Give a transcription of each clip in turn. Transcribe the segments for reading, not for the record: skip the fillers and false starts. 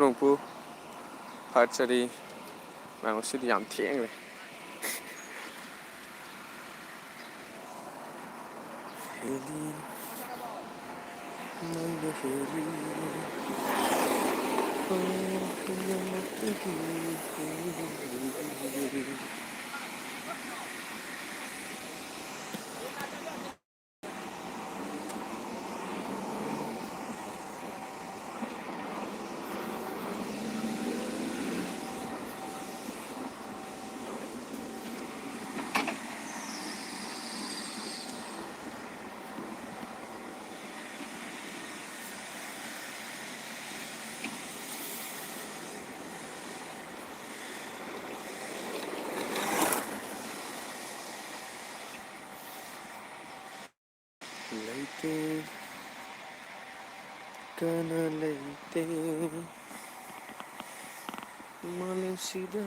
ꯅꯣꯡꯄꯨ ꯍꯥꯠꯆꯔꯤ ꯉꯁꯤꯗꯤ ꯌꯥꯝ ꯊꯦꯡꯈ꯭ꯔꯦ. Late, gonna late. Malaysia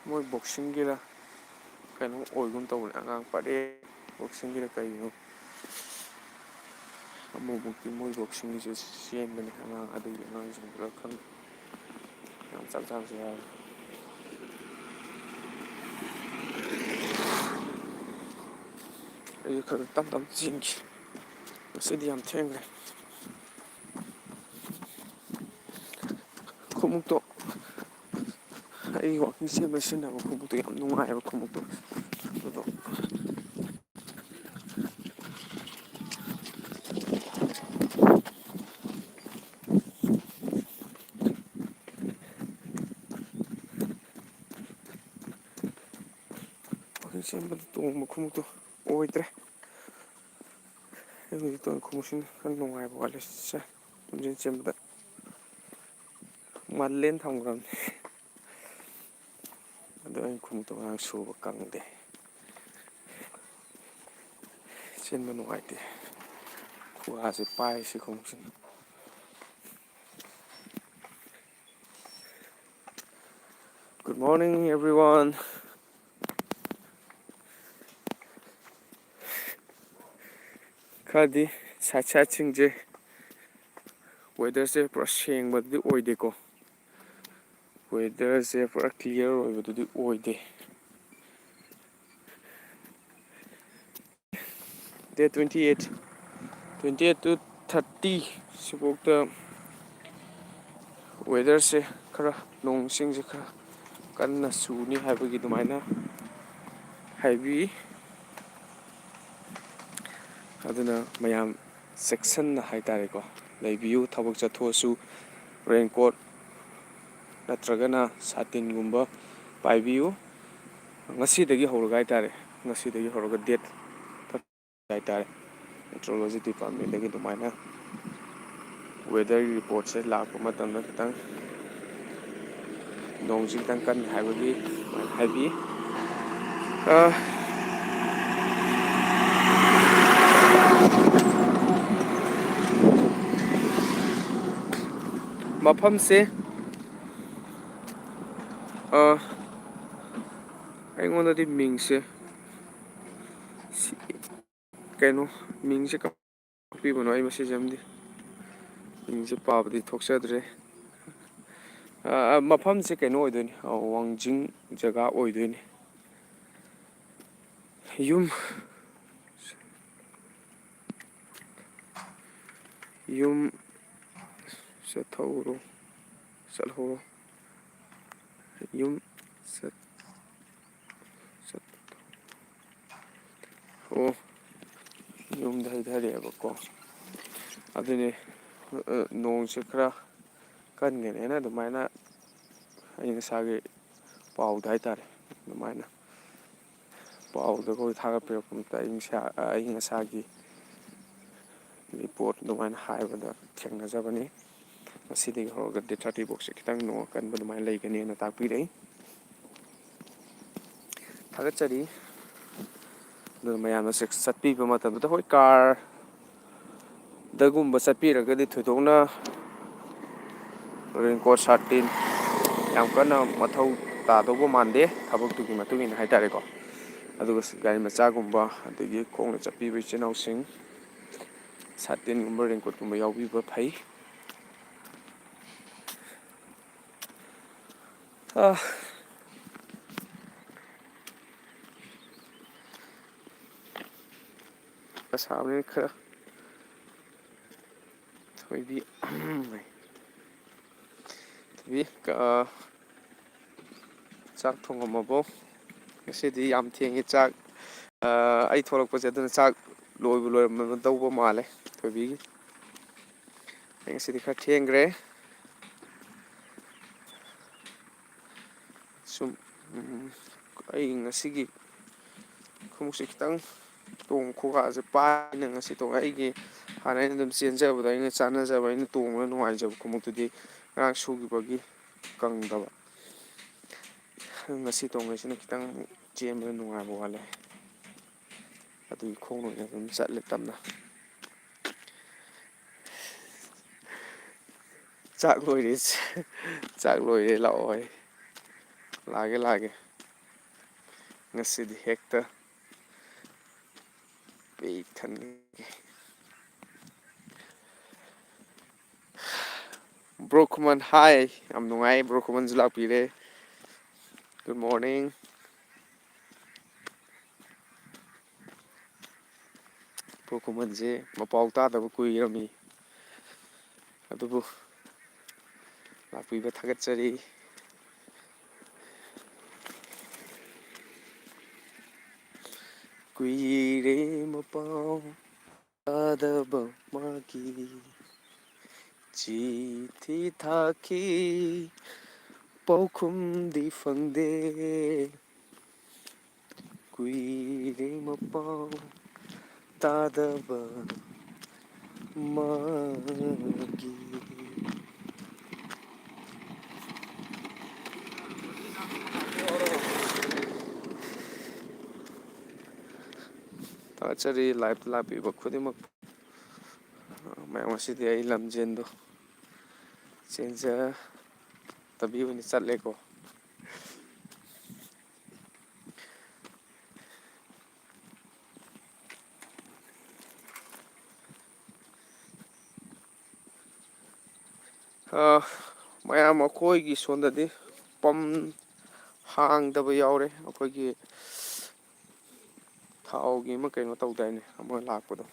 Moi boxinggira kainom oigum tawne angang pare boxinggira kaino amubukti moi boxing je sienbani angang adu angang jingura khang yam chak ya ai khar tam jingi sidi yam thengre khumukto ai walking machine na khumukto yam nungai ba khumukto do Sempre tombo khumukto oitre eu tô khumusin kan nungai ba wale sa jin chemda mallen thamgram ado ai khumukto ang suba kangde chenba nungaite khuwa se pai se khumusin. Good morning everyone. Khadi sat singje weather se pura sengbadi oide ko weather se pura clear oibadudi oide day 28 to 30 sibokta weather se khara nong sing se khara kanna suni haibagi dumaina haibi aduna mayam section na haitare ko leibiu thabak chathosu raincoat natragana satin gumba paibiu ngasidagi horoga haitare ngasidagi horoga date haitare meteorology department dagi dumaina weather report se lakpa matamda kitang nongjing tang kan haibagi haibi mafam se aingonda di mingse kaino mingse kapi bano ai message amdi mingse pabdi thoksadre mafam se kaino oidoni wangjing jaga oidoni yum sathoro salhoro yum sat oh yum dai dhare ko adune nong se khara kan ngene na dumaina ai ngasage pau dai tare dumaina pau da ko thaga pe ko ta ai ngasagi report dumaina haibada thengna jabani asidigi horoga de 30 box kitang no kan dumaina leigani na takpi rei thagachari do mayamna se satpi ba matamda hoi car dagumba satpi ragadi thudongna raincoat ꯁꯥꯔꯇꯤꯟ ꯌꯥꯝ ꯀꯟꯅ ꯃꯊꯧ ꯇꯥꯗꯧꯕ ꯃꯥꯟꯗꯦ ꯊꯕꯛꯇꯨꯒꯤ ꯃꯇꯨꯡ ꯏꯟꯅ ꯍꯥꯏꯇꯥꯔꯦꯀꯣ꯫ ꯑꯗꯨꯒ ꯒꯥꯔꯤ ꯃꯆꯥꯒꯨꯝꯕ ꯑꯗꯒꯤ ꯈꯣꯡꯅ ꯆꯠꯄꯤꯕ ꯏꯆꯤꯜ ꯏꯅꯥꯎꯁꯤꯡ ꯁꯥꯇꯤꯟꯒꯨꯝꯕ ꯔꯦꯟꯀꯣꯠꯀꯨꯝꯕ ꯌꯥꯎꯕꯤꯕ ꯐꯩ꯫ ꯁꯥꯕꯅꯤꯅ ꯈꯔ ꯊꯣꯏꯕꯤ ꯆꯥꯛ ꯊꯣꯡꯉꯝꯃꯕꯣ? ꯉꯁꯤꯗꯤ ꯌꯥꯝ ꯊꯦꯡꯉꯤ ꯆꯥꯛ ꯑꯩ ꯊꯣꯛꯂꯛꯄꯁꯦ ꯑꯗꯨꯅ ꯆꯥꯛ ꯂꯣꯏꯕꯨ ꯂꯣꯏꯔꯝꯃꯗꯧꯕ ꯃꯥꯜꯂꯦ ꯊꯣꯏꯕꯤꯒꯤ꯫ ꯑꯩ ꯉꯁꯤꯗꯤ ꯈꯔ ꯊꯦꯡꯈ꯭ꯔꯦ꯫ ꯁꯨꯝ ꯑꯩ ꯉꯁꯤꯒꯤ ꯈꯣꯡꯎꯞꯁꯦ ꯈꯤꯇꯪ ꯈꯨꯒꯥꯁꯦ ꯄꯥꯏꯅ ꯉꯁꯤ ꯇꯣꯡꯉꯦ ꯑꯩꯒꯤ ꯍꯥꯟꯅ ꯑꯩꯅ ꯑꯗꯨꯝ ꯆꯦꯟꯖꯕꯗ ꯑꯩꯅ ꯆꯥꯟꯅꯖꯕ ꯑꯩꯅ ꯇꯣꯡꯕꯗ ꯅꯨꯡꯉꯥꯏꯖꯕ ꯈꯣꯡꯎꯞꯇꯨꯗꯤ ꯉꯔꯥꯡ ꯁꯨꯈꯤꯕꯒꯤ ꯀꯪꯗꯕ꯫ ꯉꯁꯤ ꯇꯣꯡꯉꯤꯁꯤꯅ ꯈꯤꯇꯪ ꯆꯦꯟꯕꯗ ꯅꯨꯡꯉꯥꯏꯕ ꯋꯥꯠꯂꯦ꯫ ꯑꯗꯨꯒꯤ ꯈꯣꯡꯅ ꯑꯣꯏꯅ ꯑꯗꯨꯝ ꯆꯠꯂꯦ ꯇꯞꯅ꯫ ꯆꯥꯛ ꯂꯣꯏꯔꯦ ꯆꯥꯛ ꯂꯣꯏꯔꯦ ꯂꯥꯛꯑꯣ꯫ ꯂꯥꯛꯑꯒꯦ ꯉꯁꯤꯗꯤ ꯍꯦꯛꯇ ꯄꯤꯛ ꯊꯟꯒꯦ꯫ ꯕ꯭ꯔꯣ ꯈꯨꯃꯟ ꯍꯥꯏ ꯌꯥꯝ ꯅꯨꯡꯉꯥꯏ ꯕ꯭ꯔꯣ ꯈꯨꯃꯟꯁꯨ ꯂꯥꯛꯄꯤꯔꯦ꯫ Good morning. ꯕ꯭ꯔꯣ ꯈꯨꯃꯟꯁꯦ ꯃꯄꯥꯎ ꯇꯥꯗꯕ ꯀꯨꯏꯔꯝꯃꯤ ꯑꯗꯨꯕꯨ ꯂꯥꯛꯄꯤꯕ ꯊꯥꯒꯠꯆꯔꯤ꯫ ꯀꯨꯏꯔꯦ ꯃꯄꯥꯎ ꯇꯥꯗꯕ ꯃꯥꯒꯤ ꯆꯤꯊꯤ ꯊꯥꯈꯤ ꯄꯥꯎꯈꯨꯝꯗꯤ ꯐꯪꯗꯦ꯫ ꯀꯨꯏꯔꯦ ꯃꯄꯥꯎ ꯇꯥꯗꯕ ꯃꯥꯒꯤ꯫ ꯊꯥꯒꯠꯆꯔꯤ ꯂꯥꯏꯚꯇ ꯂꯥꯛꯄꯤꯕ ꯈꯨꯗꯤꯡꯃꯛ ꯃꯌꯥꯝ ꯉꯁꯤꯗꯤ ꯑꯩ ꯂꯝꯖꯦꯟꯗꯣ ꯆꯦꯟꯖꯗꯕꯤ ꯑꯣꯏꯅ ꯆꯠꯂꯦꯀꯣ꯫ ꯃꯌꯥꯝ ꯑꯩꯈꯣꯏꯒꯤ ꯁꯣꯟꯗꯗꯤ ꯄꯝ ꯍꯥꯡꯗꯕ ꯌꯥꯎꯔꯦ ꯑꯩꯈꯣꯏꯒꯤ ꯊꯥꯎꯒꯤ ꯑꯃ ꯀꯩꯅꯣ ꯇꯧꯗꯥꯏꯅꯦ ꯑꯃ ꯂꯥꯛꯄꯗꯣ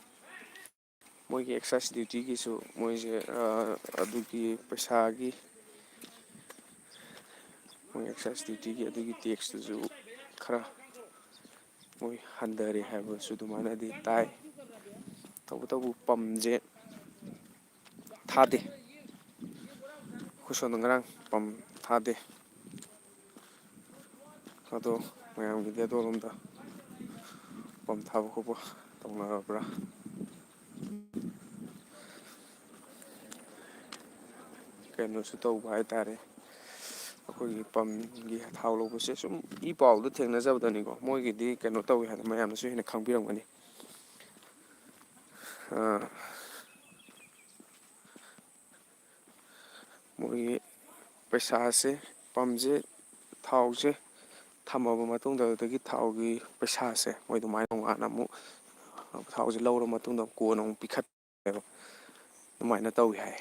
ꯃꯣꯏꯒꯤ ꯑꯦꯛꯁꯥꯏꯁ ꯗ꯭ꯌꯨꯇꯤꯒꯤꯁꯨ ꯃꯣꯏꯁꯦ ꯑꯗꯨꯒꯤ ꯄꯩꯁꯥꯒꯤ ꯃꯣꯏ ꯑꯦꯛꯁꯥꯏꯁ ꯗ꯭ꯌꯨꯇꯤꯒꯤ ꯑꯗꯨꯒꯤ ꯇꯦꯛꯁꯇꯨꯁꯨ ꯈꯔ ꯃꯣꯏ ꯍꯟꯊꯔꯦ ꯍꯥꯏꯕꯁꯨ ꯑꯗꯨꯃꯥꯏꯅꯗꯤ ꯇꯥꯏ꯫ ꯇꯧꯕꯇꯕꯨ ꯄꯝꯁꯦ ꯊꯥꯗꯦ ꯑꯩꯈꯣꯏ ꯁꯣꯝꯗ ꯉꯔꯥꯡ ꯄꯝ ꯊꯥꯗꯦ꯫ ꯑꯗꯣ ꯃꯌꯥꯝꯒꯤꯗꯤ ꯑꯗꯣꯝꯂꯣꯝꯗ ꯄꯝ ꯊꯥꯕ ꯈꯣꯠꯄ ꯇꯧꯅꯔꯕ꯭ꯔꯥ? ꯀꯩꯅꯣꯁꯨ ꯇꯧꯕ ꯍꯥꯏꯇꯥꯔꯦ ꯑꯩꯈꯣꯏꯒꯤ ꯄꯝꯒꯤ ꯊꯥꯎ ꯂꯧꯕꯁꯦ ꯁꯨꯝ ꯏ ꯄꯥꯎꯗ ꯊꯦꯡꯅꯖꯕꯗꯅꯤꯀꯣ ꯃꯣꯏꯒꯤꯗꯤ ꯀꯩꯅꯣ ꯇꯧꯋꯤ ꯍꯥꯏꯅ ꯃꯌꯥꯝꯅꯁꯨ ꯍꯦꯟꯅ ꯈꯪꯕꯤꯔꯝꯒꯅꯤ꯫ ꯃꯣꯏꯒꯤ ꯄꯩꯁꯥꯁꯦ ꯄꯝꯁꯦ ꯊꯥꯎꯁꯦ ꯊꯝꯃꯕ ꯃꯇꯨꯡꯗ ꯑꯗꯨꯗꯒꯤ ꯊꯥꯎꯒꯤ ꯄꯩꯁꯥꯁꯦ ꯃꯣꯏ ꯑꯗꯨꯃꯥꯏꯅ ꯇꯣꯉꯥꯟꯅ ꯑꯃꯨꯛ ꯊꯥꯎꯁꯦ ꯂꯧꯔ ꯃꯇꯨꯡꯗ ꯀꯣꯟꯅ ꯑꯃꯨꯛ ꯄꯤꯈꯠꯂꯦꯕ ꯑꯗꯨꯃꯥꯏꯅ ꯇꯧꯋꯤ ꯍꯥꯏ꯫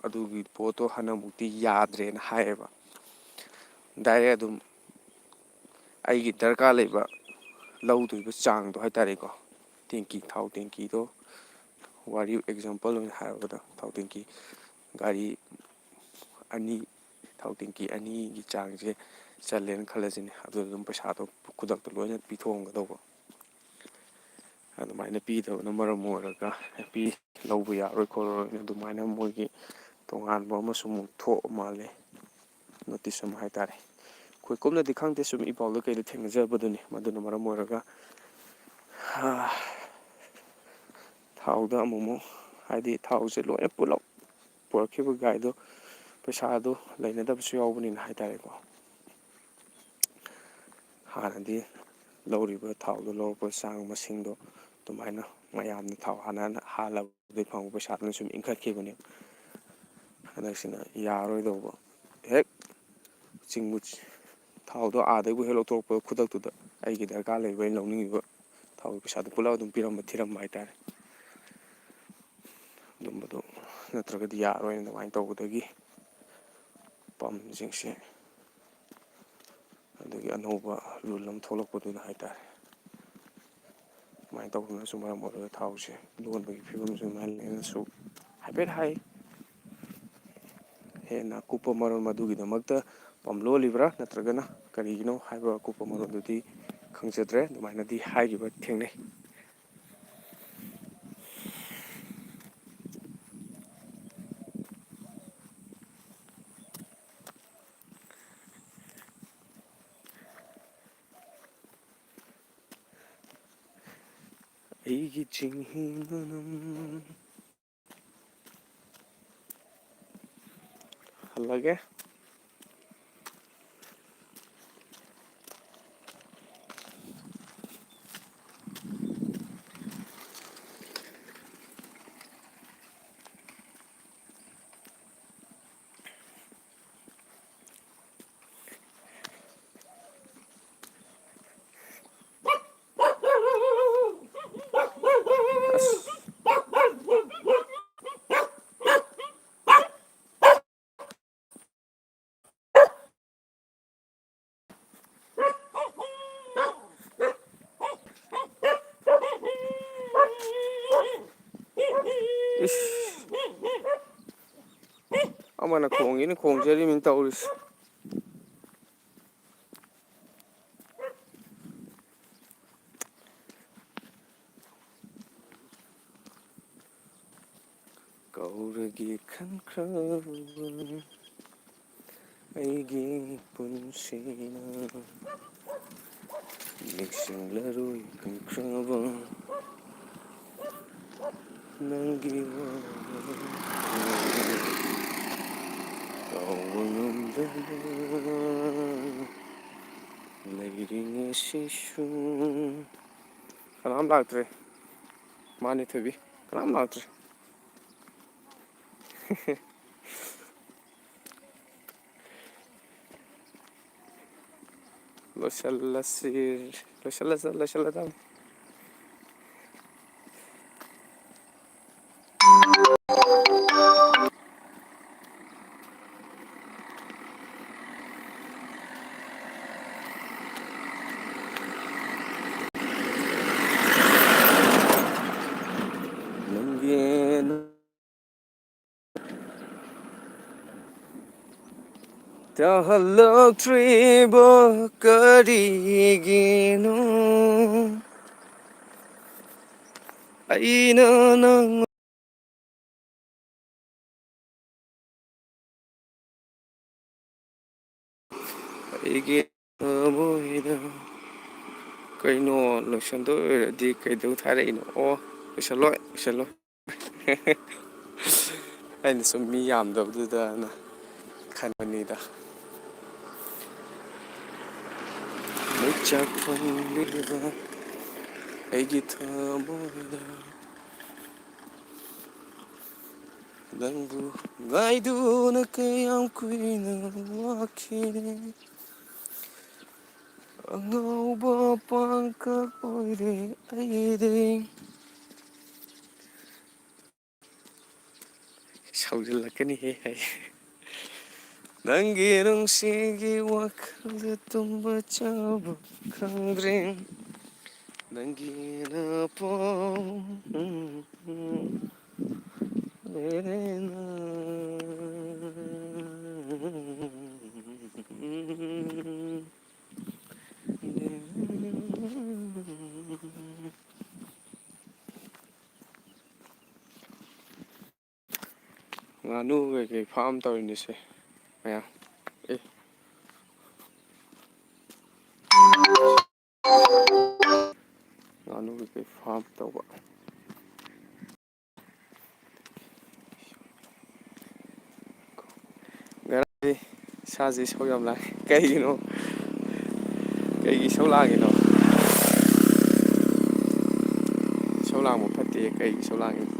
ꯑꯗꯨꯒꯤ ꯄꯣꯠꯇꯣ ꯍꯟꯗꯛꯃꯨꯛꯇꯤ ꯌꯥꯗ꯭ꯔꯦꯅ ꯍꯥꯏꯌꯦꯕ ꯗꯥꯏꯔꯦꯛ ꯑꯗꯨꯝ ꯑꯩꯒꯤ ꯗꯔꯀꯥꯔ ꯂꯩꯕ ꯂꯧꯗꯣꯏꯕ ꯆꯥꯡꯗꯣ ꯍꯥꯏꯇꯥꯔꯦꯀꯣ ꯇꯦꯡꯀꯤ ꯊꯥꯎ ꯇꯦꯡꯀꯤꯗꯣ ꯋꯥꯔꯤ ꯑꯦꯛꯖꯥꯝꯄꯜ ꯑꯣꯏꯅ ꯍꯥꯏꯔꯕꯗ ꯊꯥꯎ ꯇꯦꯡꯀꯤ ꯒꯥꯔꯤ ꯑꯅꯤ ꯊꯥꯎ ꯇꯦꯡꯀꯤ ꯑꯅꯤꯒꯤ ꯆꯥꯡꯁꯦ ꯆꯜꯂꯦꯅ ꯈꯜꯂꯁꯤꯅꯦ ꯑꯗꯨꯗ ꯑꯗꯨꯝ ꯄꯩꯁꯥꯗꯣ ꯈꯨꯗꯛꯇ ꯂꯣꯏꯅ ꯄꯤꯊꯣꯛꯑꯝꯒꯗꯧꯕ ꯑꯗꯨꯃꯥꯏꯅ ꯄꯤꯗꯕꯅ ꯃꯔꯝ ꯑꯣꯏꯔꯒ ꯂꯧꯕ ꯌꯥꯔꯣꯏ ꯈꯣꯠꯂꯔꯣꯏꯅ ꯑꯗꯨꯃꯥꯏꯅ ꯃꯣꯏꯒꯤ ꯇꯣꯉꯥꯟꯕ ꯑꯃꯁꯨ ꯑꯃꯨꯛ ꯊꯣꯛꯑ ꯃꯥꯜꯂꯦ ꯅꯣꯇꯤꯁ ꯑꯃ ꯍꯥꯏꯇꯥꯔꯦ ꯑꯩꯈꯣꯏ ꯀꯨꯞꯅꯗꯤ ꯈꯪꯗꯦ ꯁꯨꯝ ꯏ ꯄꯥꯎꯗ ꯀꯩꯗ ꯊꯦꯡꯅꯖꯕꯗꯨꯅꯤ ꯃꯗꯨꯅ ꯃꯔꯝ ꯑꯣꯏꯔꯒ ꯊꯥꯎꯗ ꯑꯃꯨꯛ ꯍꯥꯏꯗꯤ ꯊꯥꯎꯁꯦ ꯂꯣꯏꯅ ꯄꯨꯂꯞ ꯄꯨꯔꯛꯈꯤꯕ ꯒꯥꯔꯤꯗꯣ ꯄꯩꯁꯥꯗꯣ ꯂꯩꯅꯗꯕꯁꯨ ꯌꯥꯎꯕꯅꯤꯅ ꯍꯥꯏꯇꯥꯔꯦꯀꯣ ꯍꯥꯟꯅꯗꯤ ꯂꯧꯔꯤꯕ ꯊꯥꯎꯗꯣ ꯂꯧꯔꯛꯄ ꯆꯥꯡ ꯃꯁꯤꯡꯗꯣ ꯑꯗꯨꯃꯥꯏꯅ ꯃꯌꯥꯝꯅ ꯊꯥꯎ ꯍꯥꯜꯂꯕꯗꯩ ꯐꯪꯕ ꯄꯩꯁꯥꯗꯨꯅ ꯁꯨꯝ ꯏꯟꯈꯠꯈꯤꯕꯅꯦ ꯍꯟꯗꯛꯁꯤꯅ ꯌꯥꯔꯣꯏꯗꯧꯕ ꯍꯦꯛ ꯆꯤꯡꯕꯨ ꯊꯥꯎꯗꯣ ꯑꯥꯗꯩꯕꯨ ꯍꯦꯛ ꯂꯧꯊꯣꯔꯛꯄ ꯈꯨꯗꯛꯇꯨꯗ ꯑꯩꯒꯤ ꯗꯔꯀꯥꯔ ꯂꯩꯕ ꯑꯩꯅ ꯂꯧꯅꯤꯡꯉꯤꯕ ꯊꯥꯎꯒꯤ ꯄꯩꯁꯥꯗꯣ ꯄꯨꯜꯂꯞ ꯑꯗꯨꯝ ꯊꯤꯔꯝꯕ ꯍꯥꯏꯇꯥꯔꯦ ꯑꯗꯨꯝꯕꯗꯣ ꯅꯠꯇ꯭ꯔꯒꯗꯤ ꯌꯥꯔꯣꯏꯅ ꯑꯗꯨꯃꯥꯏꯅ ꯇꯧꯕꯗꯒꯤ ꯄꯝꯁꯤꯡꯁꯦ ꯑꯗꯒꯤ ꯑꯅꯧꯕ ꯔꯨꯜ ꯑꯃ ꯊꯣꯛꯂꯛꯄꯗꯨꯅ ꯍꯥꯏꯇꯥꯔꯦ ꯑꯗꯨꯃꯥꯏꯅ ꯇꯧꯗꯅꯁꯨ ꯃꯔꯝ ꯑꯣꯏꯔꯒ ꯊꯥꯎꯁꯦ ꯂꯣꯟꯕꯒꯤ ꯐꯤꯕꯝꯁꯨ ꯉꯜꯂꯦꯅꯁꯨ ꯍꯥꯏꯐꯦꯠ ꯍꯥꯏ ꯍꯦꯟꯅ ꯑꯀꯨꯞꯄ ꯃꯔꯣꯜ ꯃꯗꯨꯒꯤꯗꯃꯛꯇ ꯄꯝ ꯂꯣꯜꯂꯤꯕ꯭ꯔꯥ ꯅꯠꯇ꯭ꯔꯒꯅ ꯀꯔꯤꯒꯤꯅꯣ ꯍꯥꯏꯕ ꯑꯀꯨꯞꯄ ꯃꯔꯣꯜꯗꯨꯗꯤ ꯈꯪꯖꯗ꯭ꯔꯦ ꯑꯗꯨꯃꯥꯏꯅꯗꯤ ꯍꯥꯏꯈꯤꯕ ꯊꯦꯡꯅꯩ ꯑꯩꯒꯤ ꯆꯤꯡꯍꯤ ꯃꯅꯝ ꯍꯜꯂꯒꯦ ꯏꯁ ꯑꯃꯅ ꯈꯣꯡꯒꯦꯅ ꯈꯣꯡꯖꯔꯤꯃꯤꯅ ꯇꯧꯔꯤꯁꯤ ꯀꯧꯔꯒꯦ ꯈꯟꯈ꯭ꯔꯕ ꯑꯩꯒꯤ ꯄꯨꯟꯁꯤꯅ ꯅꯤꯡꯁꯤꯡꯂꯔꯣꯏ ꯈꯟꯈ꯭ꯔꯕ ꯅꯪꯒꯤ ꯀꯥꯎꯕ ꯉꯝꯗꯅ ꯂꯩꯔꯤ ꯉꯁꯤꯁꯨ ꯀꯅꯥꯝ ꯂꯥꯛꯇ꯭ꯔꯦ ꯃꯥꯅꯤ ꯊꯣꯏꯕꯤ ꯀꯅꯥꯝ ꯂꯥꯛꯇ꯭ꯔꯦ ꯂꯣꯏꯁꯤꯜꯂꯁꯤ ꯂꯣꯏꯁꯤꯜꯂꯗꯝꯅꯤ ꯅꯪꯒꯤ ꯇꯍꯜꯂꯛꯇ꯭ꯔꯤꯕ ꯀꯔꯤꯒꯤꯅꯣ ꯑꯩꯅ ꯅꯪ ꯑꯩꯒꯤ ꯊꯃꯣꯏꯗ ꯀꯩꯅꯣ ꯂꯣꯏꯁꯟꯗꯣꯏ ꯑꯣꯏꯔꯗꯤ ꯀꯩꯗꯧ ꯊꯥꯔꯛꯏꯅꯣ ꯑꯣ ꯂꯣꯏꯁꯜꯂꯣꯏ ꯂꯣꯏꯁꯜꯂꯣꯏ ꯑꯩꯅ ꯁꯨꯝ ꯃꯤ ꯌꯥꯝꯗꯕꯗꯨꯗꯅ ꯈꯟꯕꯅꯤꯗ ꯃꯩꯆꯥꯛ ꯊꯣꯡꯕꯤꯕ ꯑꯩꯒꯤ ꯊꯃꯣꯏꯗ ꯅꯪꯕꯨ ꯉꯥꯏꯗꯨꯅ ꯀꯌꯥꯝ ꯀꯨꯏꯅ ꯋꯥꯈꯤꯅꯤ ꯑꯉꯧꯕ ꯄꯥꯡꯈꯛ ꯑꯣꯏꯔꯦ ꯑꯩꯗꯤ ꯁꯧꯖꯤꯜꯂꯛꯀꯅꯤꯍꯦ ꯍꯥꯏ ꯅꯪꯒꯤ ꯅꯨꯡꯁꯤꯒꯤ ꯋꯥꯈꯜꯗ ꯇꯨꯝꯕ ꯆꯥꯕ ꯈꯪꯗ꯭ꯔꯦ ꯅꯪꯒꯤꯅ ꯂꯩꯔꯦꯅ ꯉꯥꯅꯨ ꯀꯩꯀꯩ ꯐꯥꯝ ꯇꯧꯔꯤꯅꯤꯁꯦ ꯃꯌꯥꯝ ꯑꯦ ꯉꯥꯅꯨ ꯀꯩꯀꯩ ꯐꯥꯝ ꯇꯧꯕ ꯉꯔꯥꯡꯗꯤ ꯏꯁꯥꯁꯦ ꯏꯁꯧ ꯌꯥꯝ ꯂꯥꯡꯉꯦ ꯀꯩꯒꯤꯅꯣ ꯀꯩꯒꯤ ꯏꯁꯧ ꯂꯥꯡꯉꯤꯅꯣ ꯏꯁꯧ ꯂꯥꯡꯕ ꯐꯠꯇꯦ ꯀꯩꯒꯤ ꯏꯁꯧ ꯂꯥꯡꯉꯤꯅꯣ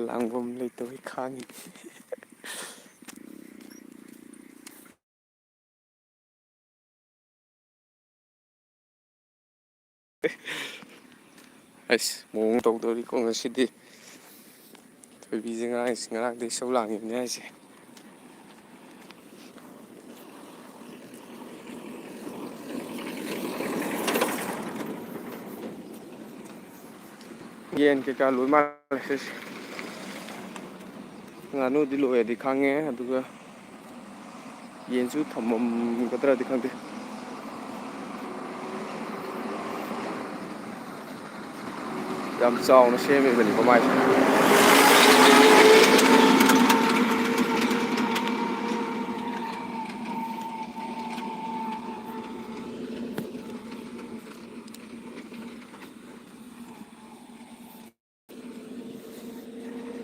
ꯂꯥꯡꯐꯝ ꯂꯩꯇꯕꯩ ꯈꯥꯡꯉꯤ꯫ ꯑꯁ ꯃꯑꯣꯡ ꯇꯧꯗꯣꯔꯤꯀꯣ ꯉꯁꯤꯗꯤ ꯊꯣꯏꯕꯤꯁꯦ ꯉꯔꯥꯡꯗꯩ ꯏꯁꯧ ꯂꯥꯡꯉꯤꯕꯅꯦ ꯍꯥꯏꯁꯦ꯫ ꯌꯦꯟ ꯀꯩꯀꯥ ꯂꯣꯏ ꯃꯥꯜꯂꯦ ꯁꯤꯁꯦ꯫ ꯉꯥꯅꯨꯗꯤ ꯂꯣꯏꯔꯗꯤ ꯈꯪꯉꯦ ꯑꯗꯨꯒ ꯌꯦꯟꯁꯨ ꯊꯝꯃꯝꯒꯗ꯭ꯔꯗꯤ ꯈꯪꯗꯦ꯫ ꯌꯥꯝ ꯆꯥꯎꯅ ꯁꯦꯝꯃꯤꯕꯅꯤꯀꯣ ꯃꯥꯏꯁꯦ꯫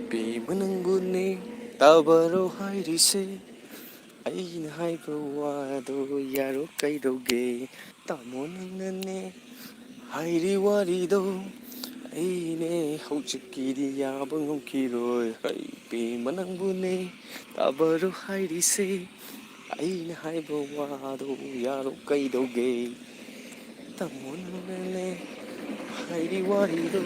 ꯄꯦꯝꯃ ꯅꯪꯕꯨꯅꯦ ꯇꯥꯕꯔꯣ ꯍꯥꯏꯔꯤꯁꯦ ꯑꯩꯅ ꯍꯥꯏꯕ ꯋꯥꯗꯣ ꯌꯥꯔꯣ ꯀꯩꯗꯧꯒꯦ ꯇꯥꯃꯣ ꯅꯪꯅꯅꯦ ꯍꯥꯏꯔꯤ ꯋꯥꯔꯤꯗꯣ ꯑꯩꯅꯦ ꯍꯧꯖꯤꯛꯀꯤꯗꯤ ꯌꯥꯕ ꯉꯝꯈꯤꯔꯣꯏ ꯍꯩ ꯄꯦꯝꯃ ꯅꯪꯕꯨꯅꯦ ꯇꯥꯕꯔꯣ ꯍꯥꯏꯔꯤꯁꯦ ꯑꯩꯅ ꯍꯥꯏꯕ ꯋꯥꯗꯣ ꯌꯥꯔꯣ ꯀꯩꯗꯧꯒꯦ ꯇꯥꯃꯣ ꯅꯪꯅꯅꯦ ꯍꯥꯏꯔꯤ ꯋꯥꯔꯤꯗꯣ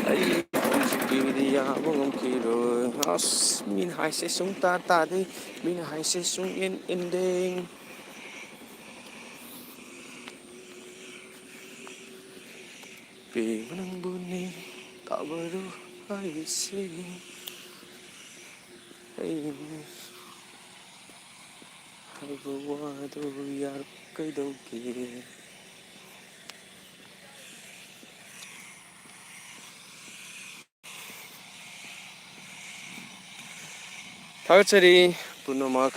ꯑꯩ ꯍꯧꯖꯤꯛꯀꯤꯗꯤ ꯌꯥꯕ ꯉꯝꯈꯤꯔꯣꯏ ꯑꯁ ꯃꯤꯅ ꯍꯥꯏꯁꯦ ꯁꯨꯡꯇꯥ ꯇꯥꯗꯦ ꯃꯤꯅ ꯍꯥꯏꯁꯦ ꯁꯨꯡꯏꯟ ꯏꯟꯗꯦ ꯄꯦꯝꯃ ꯅꯪꯕꯨꯅꯦ ꯇꯥꯕꯔꯣ ꯍꯥꯏꯔꯤꯁꯦ ꯑꯩꯅ ꯍꯥꯏꯕ ꯋꯥꯗꯣ ꯌꯥꯔꯣ ꯀꯩꯗꯧꯒꯦ ꯊꯥꯒꯠꯆꯔꯤ ꯄꯨꯝꯅꯃꯛ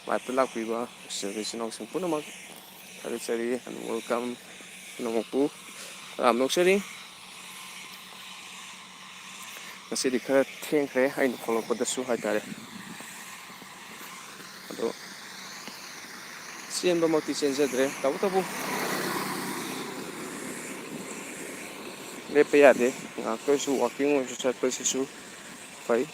ꯂꯥꯏꯞꯇ ꯂꯥꯛꯄꯤꯕ ꯏꯆꯤꯜ ꯏꯅꯥꯎꯁꯤꯡ ꯄꯨꯝꯅꯃꯛ ꯊꯥꯒꯠꯆꯔꯤ ꯑꯦꯟ ꯋꯦꯜꯀꯝ ꯄꯨꯝꯅꯃꯛꯄꯨ ꯇꯔꯥꯝꯅ ꯑꯣꯛꯆꯔꯤ ꯉꯁꯤꯗꯤ ꯈꯔ ꯊꯦꯡꯈ꯭ꯔꯦ ꯑꯩꯅ ꯊꯣꯛꯂꯛꯄꯗꯁꯨ ꯍꯥꯏꯇꯥꯔꯦ ꯑꯗꯣ ꯆꯦꯟꯕꯃꯛꯇꯤ ꯆꯦꯟꯖꯗ꯭ꯔꯦ ꯇꯧꯕꯇꯕꯨ ꯂꯦꯞꯄ ꯌꯥꯗꯦ ꯉꯥꯛꯇ ꯑꯣꯏꯔꯁꯨ ꯋꯥꯛꯀꯤꯡ ꯑꯣꯏꯔꯁꯨ ꯆꯠꯄꯁꯤꯁꯨ ꯐꯩ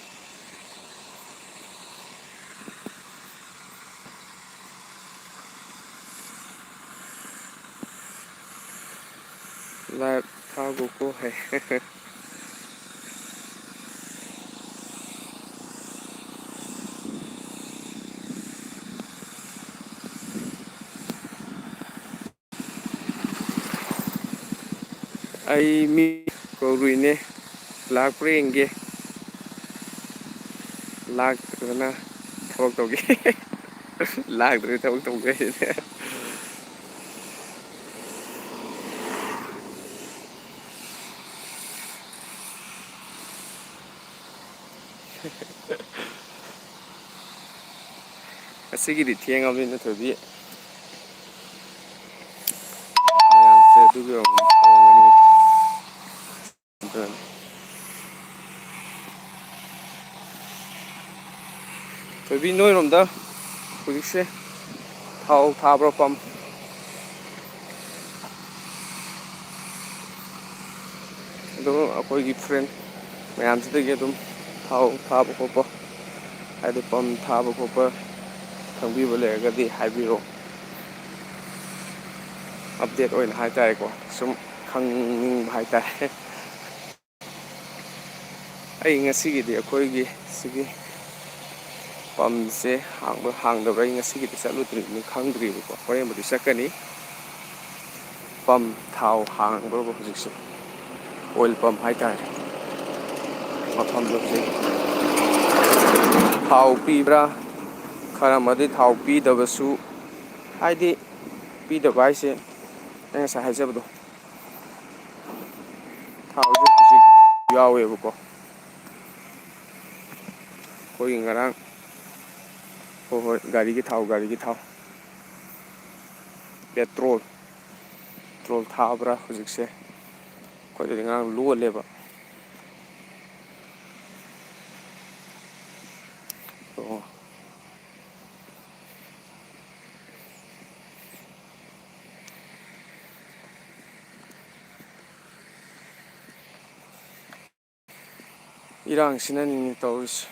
ꯂꯥꯏꯞ ꯊꯥꯒꯣꯀꯣ ꯍꯥꯏ ꯑꯩ ꯃꯤ ꯀꯧꯔꯨꯏꯅꯦ ꯂꯥꯛꯄ꯭ꯔꯥ ꯌꯦꯡꯒꯦ ꯂꯥꯛꯇ꯭ꯔꯒꯅ ꯊꯕꯛ ꯇꯧꯒꯦ ꯂꯥꯛꯇ꯭ꯔꯗꯤ ꯊꯕꯛ ꯇꯧꯒꯦ ꯍꯥꯏꯁꯤꯅꯦ ꯉꯁꯤꯒꯤꯗꯤ ꯊꯦꯡꯉꯕꯅꯤꯅ ꯊꯣꯏꯕꯤ ꯃꯌꯥꯝꯁꯦ ꯑꯗꯨꯒꯤ ꯑꯣꯏꯔꯝꯒꯅꯤ ꯊꯣꯏꯕꯤ ꯅꯣꯏꯔꯣꯝꯗ ꯍꯧꯖꯤꯛꯁꯦ ꯊꯥꯎ ꯊꯥꯕ꯭ꯔꯥ ꯄꯝ ꯑꯗꯨꯝ ꯑꯩꯈꯣꯏꯒꯤ ꯐ꯭ꯔꯦꯟ ꯃꯌꯥꯝꯁꯤꯗꯒꯤ ꯑꯗꯨꯝ ꯊꯥꯎ ꯊꯥꯕ ꯈꯣꯠꯄ ꯍꯥꯏꯗꯤ ꯄꯝ ꯊꯥꯕ ꯈꯣꯠꯄ ꯈꯪꯕꯤꯕ ꯂꯩꯔꯒꯗꯤ ꯍꯥꯏꯕꯤꯔꯛꯑꯣ ꯑꯞꯗꯦꯠ ꯑꯣꯏꯅ ꯍꯥꯏꯇꯥꯔꯦꯀꯣ ꯁꯨꯝ ꯈꯪꯅꯤꯡꯕ ꯍꯥꯏꯇꯥꯔꯦ ꯑꯩ ꯉꯁꯤꯒꯤꯗꯤ ꯑꯩꯈꯣꯏꯒꯤ ꯁꯤꯒꯤ ꯄꯝꯁꯦ ꯍꯥꯡꯕ ꯍꯥꯡꯗꯕ꯭ꯔꯥ ꯑꯩ ꯉꯁꯤꯒꯤꯗꯤ ꯆꯠꯂꯨꯗ꯭ꯔꯤꯕꯅꯤ ꯈꯪꯗ꯭ꯔꯤꯕꯀꯣ ꯍꯣꯔꯦꯟꯕꯨꯗꯤ ꯆꯠꯀꯅꯤ ꯄꯝ ꯊꯥꯎ ꯍꯥꯡꯕ꯭ꯔꯕ ꯍꯧꯖꯤꯛꯁꯦ ꯑꯣꯏꯜ ꯄꯝ ꯍꯥꯏꯇꯥꯔꯦ ꯃꯐꯝꯗꯨ ꯍꯧꯖꯤꯛ ꯊꯥꯎ ꯄꯤꯕ꯭ꯔꯥ ꯈꯔ ꯑꯃꯗꯤ ꯊꯥꯎ ꯄꯤꯗꯕꯁꯨ ꯍꯥꯏꯗꯤ ꯄꯤꯗꯕ ꯍꯥꯏꯁꯦ ꯑꯩ ꯉꯁꯥꯏ ꯍꯥꯏꯖꯕꯗꯣ ꯊꯥꯎꯁꯦ ꯍꯧꯖꯤꯛ ꯌꯥꯎꯋꯦꯕꯀꯣ ꯑꯩꯈꯣꯏꯒꯤ ꯉꯔꯥꯡ ꯍꯣꯏ ꯍꯣꯏ ꯒꯥꯔꯤꯒꯤ ꯊꯥꯎ ꯄꯦꯇ꯭ꯔꯣꯜ ꯊꯥꯕ꯭ꯔꯥ ꯍꯧꯖꯤꯛꯁꯦ ꯑꯩꯈꯣꯏꯗꯗꯤ ꯉꯔꯥꯡ ꯂꯣꯜꯂꯦꯕ ꯑꯣ ꯏꯔꯥꯡꯁꯤꯅꯅꯤꯅꯦ ꯇꯧꯔꯤꯁꯦ꯫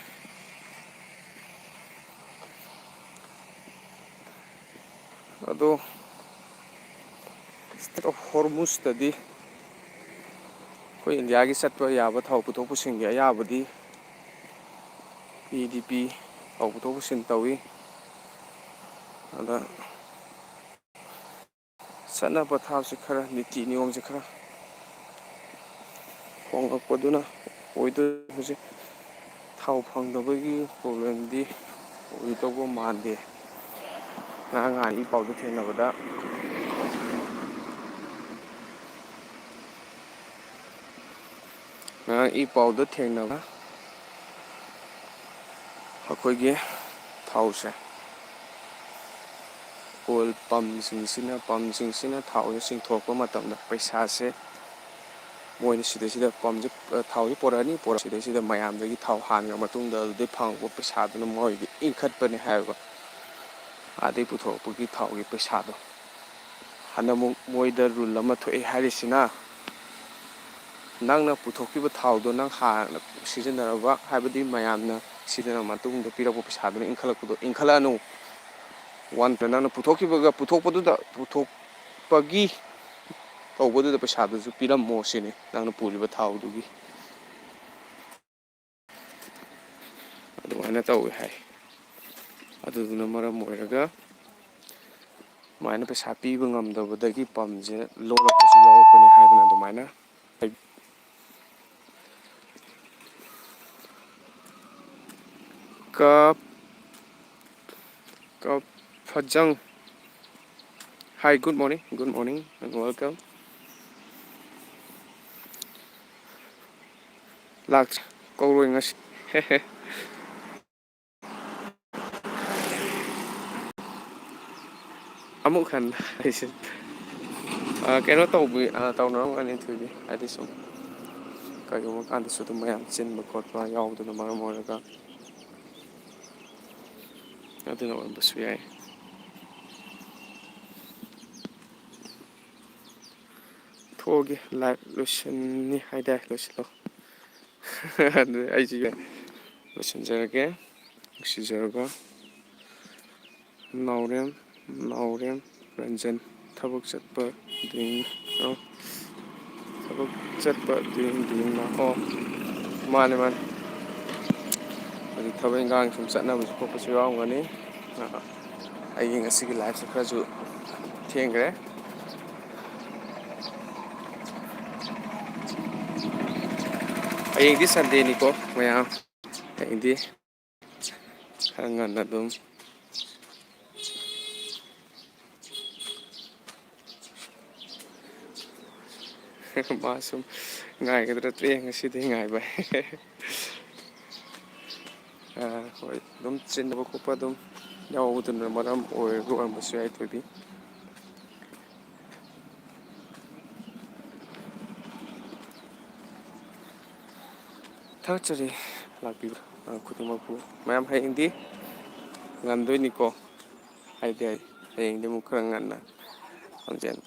ꯑꯗꯣ ꯏꯁꯇꯦꯠ ꯑꯣꯐ ꯍꯣꯔꯃꯨꯁꯇꯗꯤ ꯑꯩꯈꯣꯏ ꯏꯟꯗꯤꯌꯥꯒꯤ ꯆꯠꯄ ꯌꯥꯕ ꯊꯥꯎ ꯄꯨꯊꯣꯛ ꯄꯨꯁꯤꯟꯒꯤ ꯑꯌꯥꯕꯗꯤ ꯄꯤꯗꯤ ꯄꯤ ꯊꯥꯎ ꯄꯨꯊꯣꯛ ꯄꯨꯁꯤꯟ ꯇꯧꯋꯤ꯫ ꯑꯗ ꯆꯠꯅ ꯄꯊꯥꯞꯁꯦ ꯈꯔ ꯅꯤꯇꯤ ꯅꯤꯌꯣꯝꯁꯦ ꯈꯔ ꯍꯣꯡꯂꯛꯄꯗꯨꯅ ꯑꯣꯏꯗꯣꯏ ꯍꯧꯖꯤꯛ ꯊꯥꯎ ꯐꯪꯗꯕꯒꯤ ꯄ꯭ꯔꯣꯕ꯭ꯂꯦꯝꯗꯤ ꯑꯣꯏꯗꯧꯕ ꯃꯥꯟꯗꯦ꯫ ꯉꯔꯥꯡ ꯅꯍꯥꯟ ꯏ ꯄꯥꯎꯗ ꯊꯦꯡꯅꯕꯗ ꯉꯔꯥꯡ ꯏ ꯄꯥꯎꯗ ꯊꯦꯡꯅꯕ ꯑꯩꯈꯣꯏꯒꯤ ꯊꯥꯎꯁꯦ ꯑꯣꯏꯜ ꯄꯝꯁꯤꯡꯁꯤꯅ ꯊꯥꯎꯁꯦ ꯆꯤꯡꯊꯣꯔꯛꯄ ꯃꯇꯝꯗ ꯄꯩꯁꯥꯁꯦ ꯃꯣꯏꯅ ꯁꯤꯗꯩꯁꯤꯗ ꯄꯝꯁꯦ ꯊꯥꯎꯁꯦ ꯄꯣꯔꯛꯑꯅꯤ ꯁꯤꯗꯩꯁꯤꯗ ꯃꯌꯥꯝꯗꯒꯤ ꯊꯥꯎ ꯍꯥꯟꯈ꯭ꯔ ꯃꯇꯨꯡꯗ ꯑꯗꯨꯗꯩ ꯐꯪꯉꯛꯄ ꯄꯩꯁꯥꯗꯨꯅ ꯃꯣꯏꯗꯤ ꯏꯟꯈꯠꯄꯅꯦ ꯍꯥꯏꯕ ꯑꯗꯩ ꯄꯨꯊꯣꯔꯛꯄꯒꯤ ꯊꯥꯎꯒꯤ ꯄꯩꯁꯥꯗꯣ ꯍꯟꯗꯃꯨꯛ ꯃꯣꯏꯗ ꯔꯨꯜ ꯑꯃ ꯊꯣꯛꯑꯦ ꯍꯥꯏꯔꯤꯁꯤꯅ ꯅꯪꯅ ꯄꯨꯊꯣꯛꯈꯤꯕ ꯊꯥꯎꯗꯣ ꯅꯪ ꯍꯥꯟꯅ ꯁꯤꯖꯤꯟꯅꯔꯕ ꯍꯥꯏꯕꯗꯤ ꯃꯌꯥꯝꯅ ꯁꯤꯖꯤꯟꯅꯔꯕ ꯃꯇꯨꯡꯗ ꯄꯤꯔꯛꯄ ꯄꯩꯁꯥꯗꯨꯅ ꯏꯟꯈꯠꯂꯛꯄꯗꯣ ꯏꯟꯈꯠꯂꯛꯑꯅꯨ ꯅꯪꯅ ꯄꯨꯊꯣꯛꯈꯤꯕꯒ ꯄꯨꯊꯣꯛꯄꯒꯤ ꯇꯧꯕꯗꯨꯗ ꯄꯩꯁꯥꯗꯨꯁꯨ ꯄꯤꯔꯝꯃꯣ ꯁꯤꯅꯤ ꯅꯪꯅ ꯄꯨꯔꯤꯕ ꯊꯥꯎꯗꯨꯒꯤ ꯑꯗꯨꯃꯥꯏꯅ ꯇꯧꯋꯤ ꯍꯥꯏ ꯑꯗꯨꯗꯨꯅ ꯃꯔꯝ ꯑꯣꯏꯔꯒ ꯑꯗꯨꯃꯥꯏꯅ ꯄꯩꯁꯥ ꯄꯤꯕ ꯉꯝꯗꯕꯗꯒꯤ ꯄꯝꯁꯦ ꯂꯧꯔꯛꯄꯁꯨ ꯌꯥꯎꯔꯛꯄꯅꯤ ꯍꯥꯏꯗꯅ ꯑꯗꯨꯃꯥꯏꯅ ꯐꯖꯪ ꯍꯥꯏ ꯒꯨꯗ ꯃꯣꯔꯅꯤꯡ ꯑꯦꯟ ꯋꯦꯜꯀꯝ ꯂꯥꯛꯇ꯭ꯔꯦ ꯀꯧꯔꯣꯏ ꯉꯁꯤ ꯑꯃꯨꯛ ꯍꯟꯅ ꯑꯩꯁꯦ ꯀꯩꯅꯣ ꯇꯧꯅꯔꯝꯒꯅꯤ ꯊꯣꯏꯕꯤ ꯍꯥꯏꯗꯤ ꯁꯨꯝ ꯀꯔꯤꯒꯨꯝꯕ ꯀꯥꯟꯗꯁꯨ ꯑꯗꯨꯝ ꯃꯌꯥꯝ ꯆꯤꯟꯕ ꯈꯣꯠꯄ ꯌꯥꯎꯕꯗꯨꯅ ꯃꯔꯝ ꯑꯣꯏꯔꯒ ꯑꯗꯨꯅ ꯑꯣꯏꯔꯝꯕꯁꯨ ꯌꯥꯏ ꯊꯣꯛꯑꯒꯦ ꯂꯥꯏꯚ ꯂꯣꯏꯁꯤꯟꯅꯤ ꯍꯥꯏꯇꯥꯔꯦ ꯂꯣꯏꯁꯤꯜꯂꯣ ꯑꯗꯨ ꯑꯩꯁꯨ ꯂꯣꯏꯁꯤꯟꯖꯔꯒꯦ ꯅꯨꯡꯁꯤꯖꯔꯕ ꯅꯥꯎꯔꯦꯝ ꯔꯟꯖꯟ ꯊꯕꯛ ꯆꯠꯄ ꯑꯣ ꯃꯥꯅꯦ ꯍꯧꯖꯤꯛ ꯊꯕꯛ ꯏꯪꯈꯥꯡ ꯁꯨꯝ ꯆꯠꯅꯕꯁꯨ ꯈꯣꯠꯄꯁꯨ ꯌꯥꯎꯔꯝꯒꯅꯤ ꯑꯩꯒꯤ ꯉꯁꯤꯒꯤ ꯂꯥꯏꯐꯁꯦ ꯈꯔꯁꯨ ꯊꯦꯡꯈ꯭ꯔꯦ ꯍꯌꯦꯡꯗꯤ ꯁꯟꯗꯦꯅꯤꯀꯣ ꯃꯌꯥꯝ ꯍꯌꯦꯡꯗꯤ ꯈꯔ ꯉꯟꯅ ꯑꯗꯨꯝ ꯃꯥ ꯁꯨꯝ ꯉꯥꯏꯒꯗ꯭ꯔꯥ ꯇ꯭ꯔꯦ ꯉꯁꯤꯗꯤ ꯉꯥꯏꯕ ꯍꯣꯏ ꯑꯗꯨꯝ ꯆꯤꯟꯅꯕ ꯈꯣꯠꯄ ꯑꯗꯨꯝ ꯌꯥꯎꯕꯗꯨꯅ ꯃꯔꯝ ꯑꯣꯏꯔꯝꯕꯁꯨ ꯌꯥꯏ ꯊꯣꯏꯕꯤ ꯊꯥꯒꯠꯆꯔꯤ ꯂꯥꯛꯄꯤꯕ ꯈꯨꯗꯤꯡꯃꯛꯄꯨ ꯃꯌꯥꯝ ꯍꯌꯦꯡꯗꯤ ꯉꯟꯗꯣꯏꯅꯤꯀꯣ ꯍꯥꯏꯗꯤ ꯍꯌꯦꯡꯗꯤ ꯑꯃꯨꯛ ꯈꯔ ꯉꯟꯅ ꯂꯝꯖꯦꯟ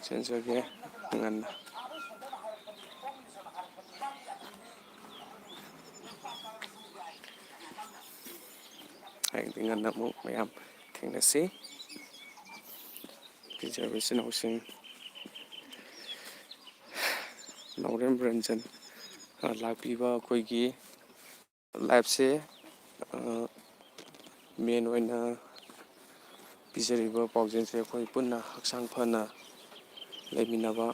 ꯆꯦꯟꯖꯒꯦ ꯉꯟꯅ ꯍꯌꯦꯡꯗꯤ ꯉꯟꯅ ꯑꯃꯨꯛ ꯃꯌꯥꯝ ꯊꯦꯡꯅꯁꯤ ꯄꯤꯖꯔꯤꯕ ꯏꯆꯤꯜ ꯏꯅꯥꯎꯁꯤꯡ ꯅꯥꯎꯔꯦꯝ ꯔꯟꯖꯟ ꯂꯥꯛꯄꯤꯕ ꯑꯩꯈꯣꯏꯒꯤ ꯂꯥꯏꯐꯁꯦ ꯃꯦꯟ ꯑꯣꯏꯅ ꯄꯤꯖꯔꯤꯕ ꯄꯥꯎꯖꯦꯜꯁꯦ ꯑꯩꯈꯣꯏ ꯄꯨꯟꯅ ꯍꯛꯆꯥꯡ ꯐꯅ ꯂꯩꯃꯤꯟꯅꯕ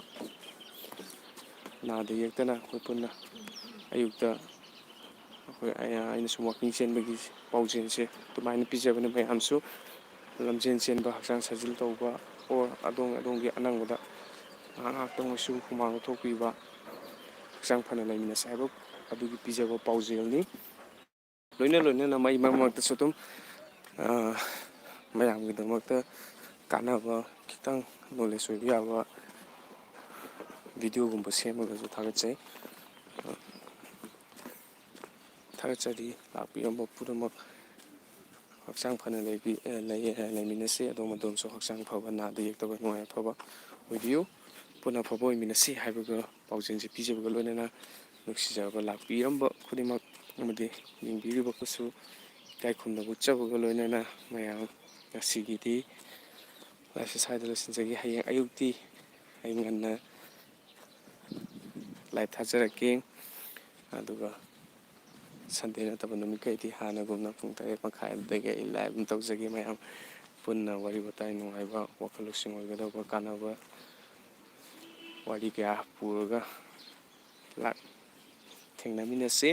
ꯅꯥꯗ ꯌꯦꯛꯇꯅ ꯑꯩꯈꯣꯏ ꯄꯨꯟꯅ ꯑꯌꯨꯛꯇ ꯑꯩꯈꯣꯏ ꯑꯩꯅ ꯁꯨꯝ ꯋꯥꯛꯀꯤꯡ ꯆꯦꯟꯕꯒꯤ ꯄꯥꯎꯖꯦꯜꯁꯦ ꯑꯗꯨꯃꯥꯏꯅ ꯄꯤꯖꯕꯅꯤ ꯃꯌꯥꯝꯁꯨ ꯂꯝꯖꯦꯟ ꯆꯦꯟꯕ ꯍꯛꯆꯥꯡ ꯁꯥꯖꯦꯜ ꯇꯧꯕ ꯑꯣꯔ ꯑꯗꯣꯝꯒꯤ ꯑꯅꯪꯕꯗ ꯉꯥꯏꯍꯥꯛ ꯉꯥꯏꯍꯥꯛꯇꯪꯑꯣꯏꯁꯨ ꯍꯨꯃꯥꯡ ꯂꯧꯊꯣꯛꯄꯤꯕ ꯍꯛꯆꯥꯡ ꯐꯅ ꯂꯩꯃꯤꯟꯅꯁꯦ ꯍꯥꯏꯕ ꯑꯗꯨꯒꯤ ꯄꯤꯖꯕ ꯄꯥꯎꯖꯦꯜꯅꯤ ꯂꯣꯏꯅꯅ ꯃꯩ ꯃꯔꯛ ꯃꯔꯛꯇꯁꯨ ꯑꯗꯨꯝ ꯃꯌꯥꯝꯒꯤꯗꯃꯛꯇ ꯀꯥꯟꯅꯕ ꯈꯤꯇꯪ ꯅꯣꯂꯦꯖ ꯑꯣꯏꯕ ꯌꯥꯕ ꯚꯤꯗꯤꯑꯣꯒꯨꯝꯕ ꯁꯦꯝꯃꯒꯁꯨ ꯊꯥꯒꯠꯆꯩ ꯊꯥꯒꯠꯆꯔꯤ ꯂꯥꯛꯄꯤꯔꯝꯕ ꯄꯨꯝꯅꯃꯛ ꯍꯛꯆꯥꯡ ꯐꯅ ꯂꯩꯃꯤꯟꯅꯁꯤ ꯑꯗꯣꯝꯁꯨ ꯍꯛꯆꯥꯡ ꯐꯕ ꯅꯥꯗ ꯌꯦꯛꯇꯕ ꯅꯨꯡꯉꯥꯏ ꯑꯐꯕ ꯑꯣꯏꯕꯤꯌꯨ ꯄꯨꯟꯅ ꯑꯐꯕ ꯑꯣꯏꯃꯤꯟꯅꯁꯤ ꯍꯥꯏꯕꯒ ꯄꯥꯎꯖꯦꯜꯁꯦ ꯄꯤꯖꯕꯒ ꯂꯣꯏꯅꯅ ꯅꯨꯡꯁꯤꯖꯕ ꯂꯥꯛꯄꯤꯔꯝꯕ ꯈꯨꯗꯤꯡꯃꯛ ꯑꯃꯗꯤ ꯌꯦꯡꯕꯤꯔꯤꯕꯀꯁꯨ ꯏꯀꯥꯏ ꯈꯨꯝꯅꯕ ꯎꯠꯆꯕꯒ ꯂꯣꯏꯅꯅ ꯃꯌꯥꯝ ꯉꯁꯤꯒꯤꯗꯤ ꯂꯥꯏꯐ ꯁ꯭ꯋꯥꯏꯗ ꯂꯣꯏꯁꯤꯟꯖꯒꯦ꯫ ꯍꯌꯦꯡ ꯑꯌꯨꯛꯇꯤ ꯑꯩ ꯉꯟꯅ ꯂꯥꯏꯚ ꯊꯥꯖꯔꯛꯀꯦ ꯑꯗꯨꯒ ꯁꯟꯗꯦ ꯅꯠꯇꯕ ꯅꯨꯃꯤꯠꯈꯩꯗꯤ ꯍꯥꯟꯅꯒꯨꯝꯅ ꯄꯨꯡ 8:30 ꯑꯗꯨꯗꯒꯤ ꯑꯩ ꯂꯥꯏꯚ ꯑꯗꯨꯝ ꯇꯧꯖꯒꯦ꯫ ꯃꯌꯥꯝ ꯄꯨꯟꯅ ꯋꯥꯔꯤ ꯋꯥꯇꯥꯏ ꯅꯨꯡꯉꯥꯏꯕ ꯋꯥꯈꯜ ꯂꯧꯁꯤꯡ ꯑꯣꯏꯒꯗꯧꯕ ꯀꯥꯟꯅꯕ ꯋꯥꯔꯤ ꯀꯌꯥ ꯄꯨꯔꯒ ꯊꯦꯡꯅꯃꯤꯟꯅꯁꯤ꯫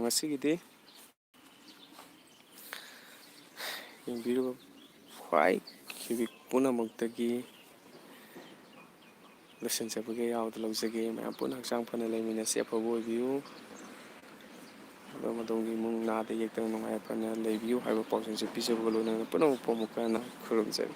ꯉꯁꯤꯒꯤꯗꯤ ꯌꯦꯡꯕꯤꯔꯤꯕ ꯈ꯭ꯋꯥꯏ ꯄꯨꯝꯅꯃꯛꯇꯒꯤ ꯂꯣꯏꯁꯤꯟꯖꯕꯒꯤ ꯑꯌꯥꯎꯕꯗ ꯂꯧꯖꯒꯦ꯫ ꯃꯌꯥꯝ ꯄꯨꯟꯅ ꯍꯛꯆꯥꯡ ꯐꯅ ꯂꯩꯃꯤꯟꯅꯁꯤ꯫ ꯑꯐꯕ ꯑꯣꯏꯕꯤꯌꯨ꯫ ꯑꯗꯣꯝ ꯑꯗꯣꯝꯒꯤ ꯏꯃꯨꯡ ꯅꯥꯗ ꯌꯦꯛꯇꯅ ꯅꯨꯡꯉꯥꯏ ꯌꯥꯏꯐꯅ ꯂꯩꯕꯤꯌꯨ ꯍꯥꯏꯕ ꯄꯥꯎꯖꯦꯜꯁꯦ ꯄꯤꯖꯕꯒ ꯂꯣꯏꯅꯅ ꯄꯨꯝꯅꯃꯛꯄꯨ ꯑꯃꯨꯛꯀ ꯍꯟꯅ ꯈꯨꯔꯨꯝꯖꯔꯤ꯫